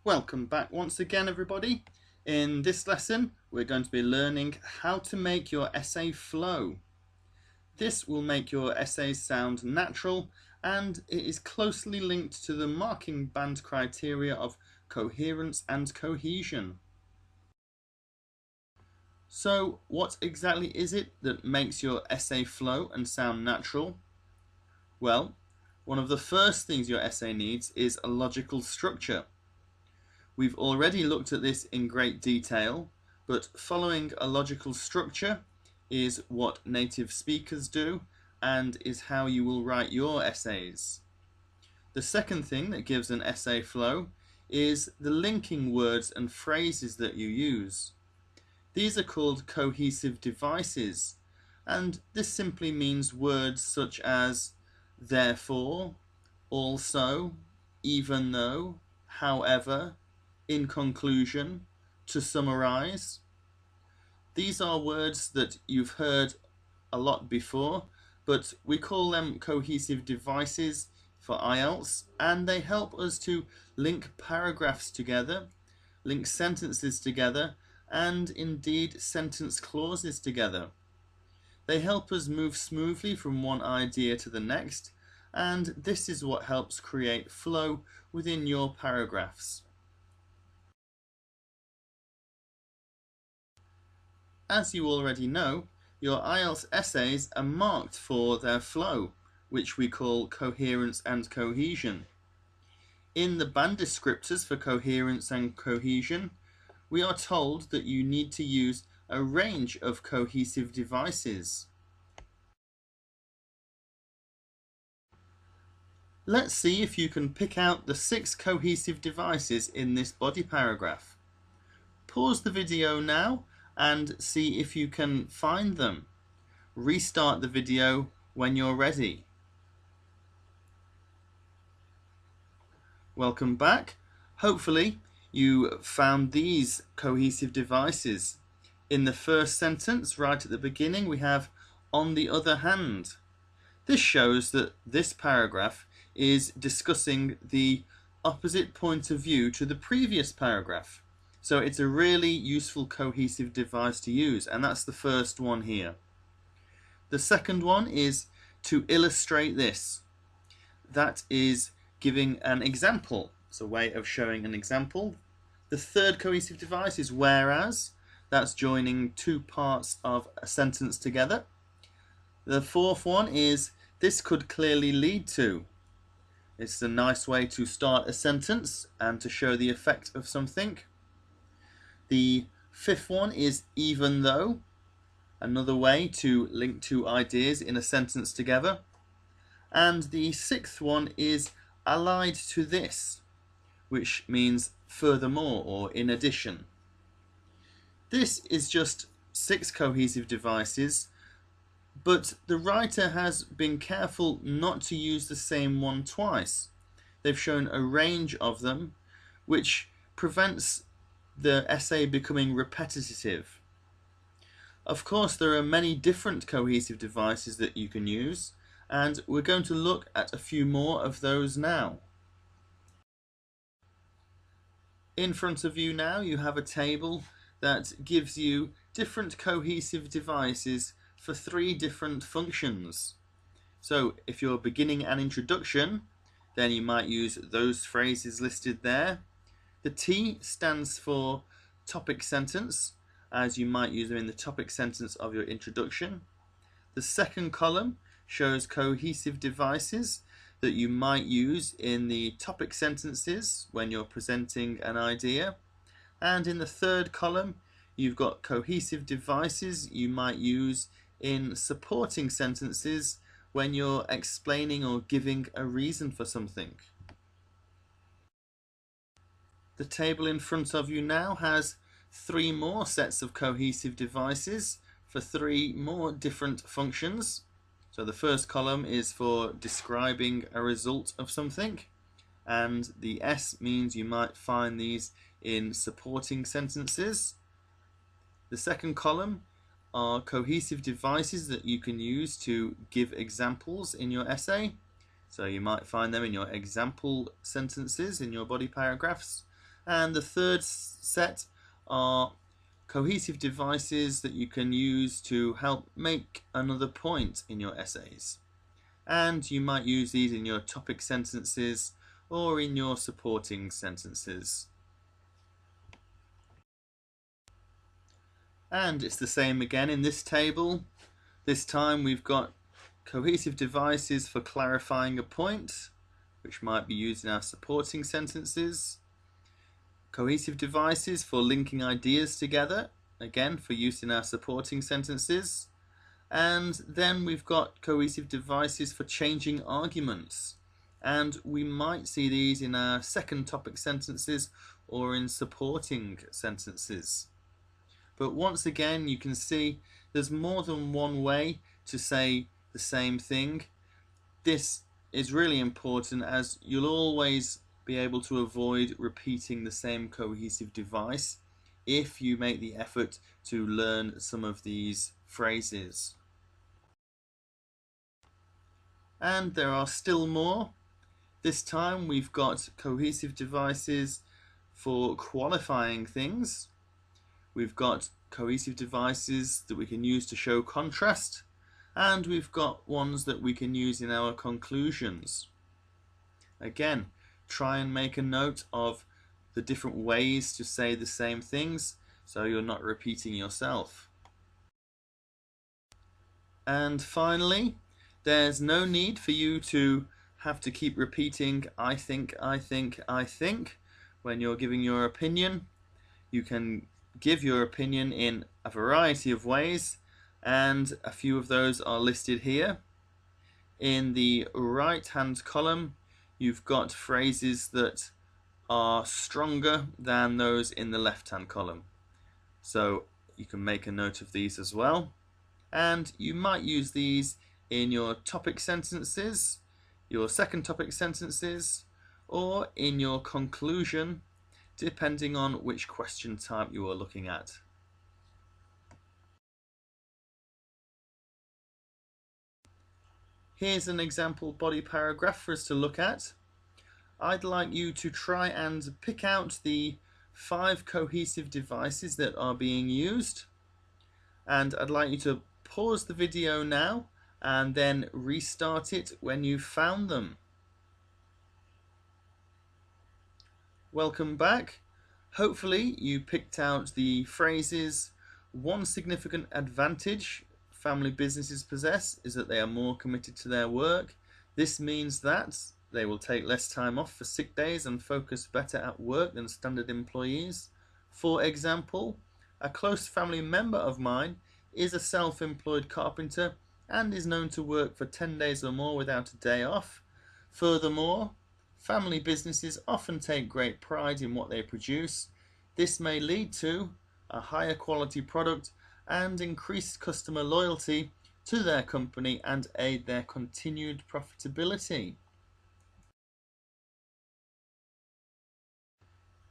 Welcome back once again, everybody. In this lesson, we're going to be learning how to make your essay flow. This will make your essays sound natural, and it is closely linked to the marking band criteria of coherence and cohesion. So, what exactly is it that makes your essay flow and sound natural? Well, one of the first things your essay needs is a logical structure. We've already looked at this in great detail, but following a logical structure is what native speakers do and is how you will write your essays. The second thing that gives an essay flow is the linking words and phrases that you use. These are called cohesive devices, and this simply means words such as therefore, also, even though, however, in conclusion, to summarize. These are words that you've heard a lot before, but we call them cohesive devices for IELTS, and they help us to link paragraphs together, link sentences together, and indeed sentence clauses together. They help us move smoothly from one idea to the next, and this is what helps create flow within your paragraphs. As you already know, your IELTS essays are marked for their flow, which we call coherence and cohesion. In the band descriptors for coherence and cohesion, we are told that you need to use a range of cohesive devices. Let's see if you can pick out the 6 cohesive devices in this body paragraph. Pause the video now and see if you can find them. Restart the video when you're ready. Welcome back. Hopefully you found these cohesive devices. In the first sentence, right at the beginning, we have on the other hand. This shows that this paragraph is discussing the opposite point of view to the previous paragraph. So it's a really useful cohesive device to use, and that's the first one here. The second one is to illustrate this. That is giving an example. It's a way of showing an example. The third cohesive device is whereas. That's joining two parts of a sentence together. The fourth one is this could clearly lead to. It's a nice way to start a sentence and to show the effect of something. The fifth one is even though, another way to link two ideas in a sentence together. And the sixth one is allied to this, which means furthermore or in addition. This is just 6 cohesive devices, but the writer has been careful not to use the same one twice. They've shown a range of them, which prevents the essay becoming repetitive. Of course, there are many different cohesive devices that you can use, and we're going to look at a few more of those now. In front of you now, you have a table that gives you different cohesive devices for 3 different functions. So if you're beginning an introduction, then you might use those phrases listed there. The T stands for topic sentence, as you might use them in the topic sentence of your introduction. The second column shows cohesive devices that you might use in the topic sentences when you're presenting an idea. And in the third column, you've got cohesive devices you might use in supporting sentences when you're explaining or giving a reason for something. The table in front of you now has 3 more sets of cohesive devices for 3 more different functions. So the first column is for describing a result of something, and the S means you might find these in supporting sentences. The second column are cohesive devices that you can use to give examples in your essay. So you might find them in your example sentences in your body paragraphs. And the third set are cohesive devices that you can use to help make another point in your essays. And you might use these in your topic sentences or in your supporting sentences. And it's the same again in this table. This time we've got cohesive devices for clarifying a point, which might be used in our supporting sentences. Cohesive devices for linking ideas together, again for use in our supporting sentences. And then we've got cohesive devices for changing arguments. And we might see these in our second topic sentences or in supporting sentences. But once again, you can see there's more than one way to say the same thing. This is really important as you'll always be able to avoid repeating the same cohesive device if you make the effort to learn some of these phrases. And there are still more. This time we've got cohesive devices for qualifying things. We've got cohesive devices that we can use to show contrast, and we've got ones that we can use in our conclusions. Again, try and make a note of the different ways to say the same things so you're not repeating yourself. And finally, there's no need for you to have to keep repeating I think, I think, I think when you're giving your opinion. You can give your opinion in a variety of ways, and a few of those are listed here. In the right hand column you've got phrases that are stronger than those in the left hand column, so you can make a note of these as well. And you might use these in your topic sentences, your second topic sentences, or in your conclusion, depending on which question type you are looking at. Here's an example body paragraph for us to look at. I'd like you to try and pick out the 5 cohesive devices that are being used, and I'd like you to pause the video now and then restart it when you've found them. Welcome back. Hopefully you picked out the phrases "One significant advantage family businesses possess is that they are more committed to their work. This means that they will take less time off for sick days and focus better at work than standard employees. For example, a close family member of mine is a self-employed carpenter and is known to work for 10 days or more without a day off. Furthermore, family businesses often take great pride in what they produce. This may lead to a higher quality product and increased customer loyalty to their company and aid their continued profitability."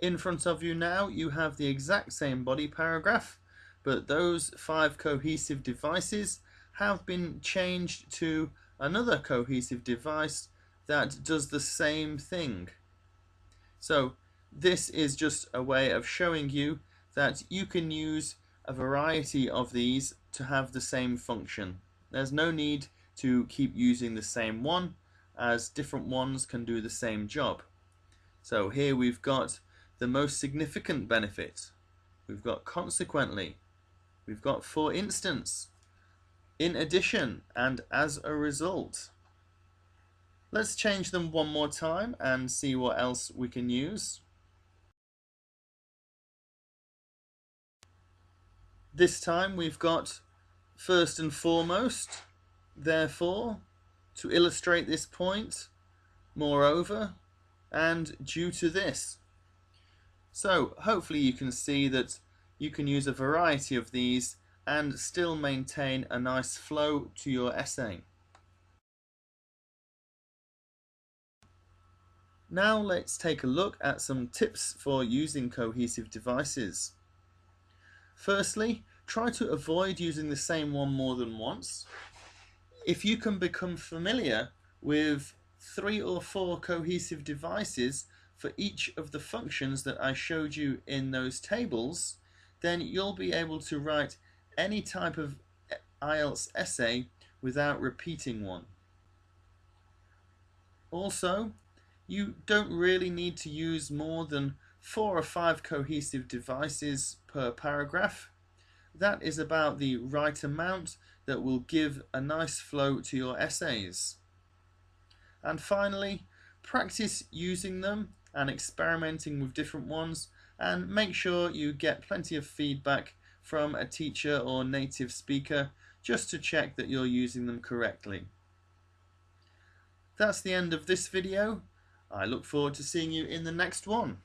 In front of you now you have the exact same body paragraph, but those 5 cohesive devices have been changed to another cohesive device that does the same thing. So this is just a way of showing you that you can use a variety of these to have the same function. There's no need to keep using the same one, as different ones can do the same job. So here we've got the most significant benefit, we've got consequently, we've got for instance, in addition, and as a result. Let's change them one more time and see what else we can use. This time we've got first and foremost, therefore, to illustrate this point, moreover, and due to this. So hopefully you can see that you can use a variety of these and still maintain a nice flow to your essay. Now let's take a look at some tips for using cohesive devices. Firstly, try to avoid using the same one more than once. If you can become familiar with 3 or 4 cohesive devices for each of the functions that I showed you in those tables, then you'll be able to write any type of IELTS essay without repeating one. Also, you don't really need to use more than 4 or 5 cohesive devices per paragraph. That is about the right amount that will give a nice flow to your essays. And finally, practice using them and experimenting with different ones, and make sure you get plenty of feedback from a teacher or native speaker just to check that you're using them correctly. That's the end of this video. I look forward to seeing you in the next one.